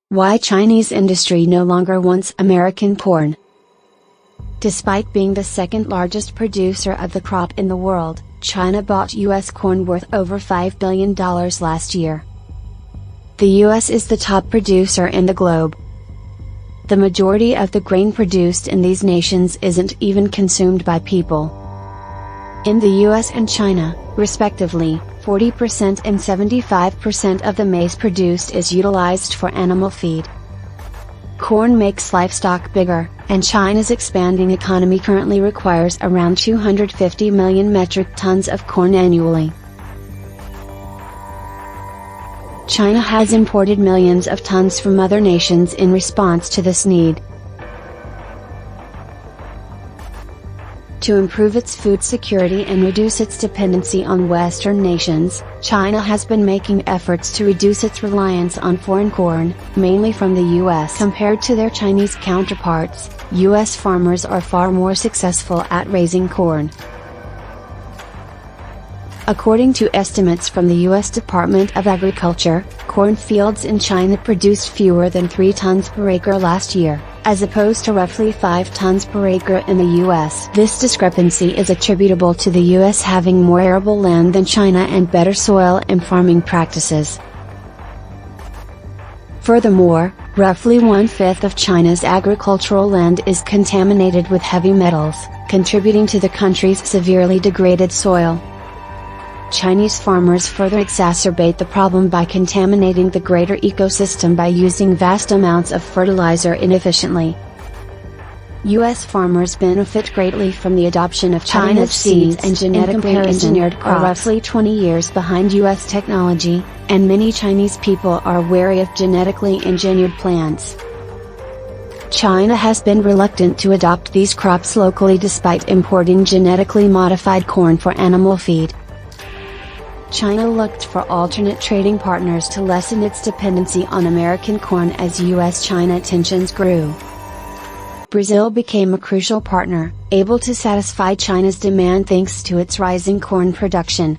Why Chinese industry no longer wants American corn. Despite being the second largest producer of the crop in the world, China bought U.S. corn worth over $5 billion last year. The U.S. is the top producer in the globe. The majority of the grain produced in these nations isn't even consumed by people. In the US and China, respectively, 40% and 75% of the maize produced is utilized for animal feed. Corn makes livestock bigger, and China's expanding economy currently requires around 250 million metric tons of corn annually. China has imported millions of tons from other nations in response to this need. To improve its food security and reduce its dependency on Western nations, China has been making efforts to reduce its reliance on foreign corn, mainly from the US. Compared to their Chinese counterparts, US farmers are far more successful at raising corn. According to estimates from the U.S. Department of Agriculture, corn fields in China produced fewer than 3 tons per acre last year, as opposed to roughly 5 tons per acre in the U.S. This discrepancy is attributable to the U.S. having more arable land than China and better soil and farming practices. Furthermore, roughly 1/5 of China's agricultural land is contaminated with heavy metals, contributing to the country's severely degraded soil. Chinese farmers further exacerbate the problem by contaminating the greater ecosystem by using vast amounts of fertilizer inefficiently. U.S. farmers benefit greatly from the adoption of China's seeds and genetically engineered crops. Are roughly 20 years behind U.S. technology, and many Chinese people are wary of genetically engineered plants. China has been reluctant to adopt these crops locally despite importing genetically modified corn for animal feed. China looked for alternate trading partners to lessen its dependency on American corn as U.S.-China tensions grew. Brazil became a crucial partner, able to satisfy China's demand thanks to its rising corn production.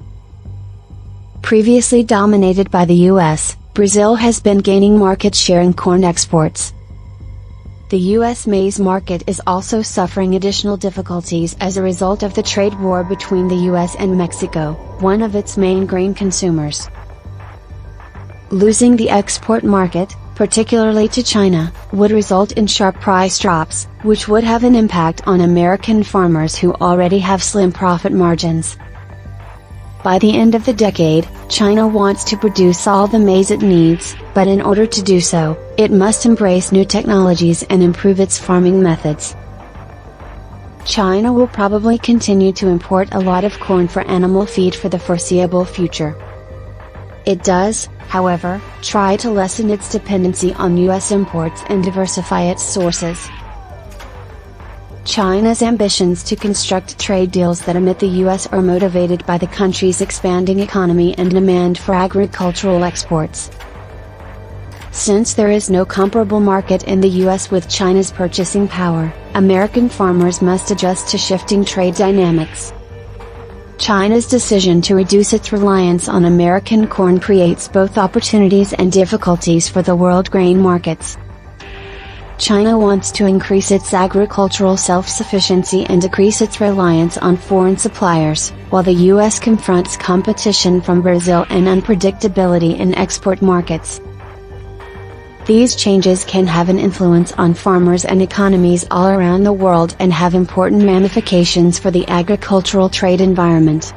Previously dominated by the U.S., Brazil has been gaining market share in corn exports. The U.S. maize market is also suffering additional difficulties as a result of the trade war between the U.S. and Mexico, one of its main grain consumers. Losing the export market, particularly to China, would result in sharp price drops, which would have an impact on American farmers who already have slim profit margins. By the end of the decade, China wants to produce all the maize it needs, but in order to do so, it must embrace new technologies and improve its farming methods. China will probably continue to import a lot of corn for animal feed for the foreseeable future. It does, however, try to lessen its dependency on U.S. imports and diversify its sources. China's ambitions to construct trade deals that omit the U.S. are motivated by the country's expanding economy and demand for agricultural exports. Since there is no comparable market in the U.S. with China's purchasing power, American farmers must adjust to shifting trade dynamics. China's decision to reduce its reliance on American corn creates both opportunities and difficulties for the world grain markets. China wants to increase its agricultural self-sufficiency and decrease its reliance on foreign suppliers, while the U.S. confronts competition from Brazil and unpredictability in export markets. These changes can have an influence on farmers and economies all around the world and have important ramifications for the agricultural trade environment.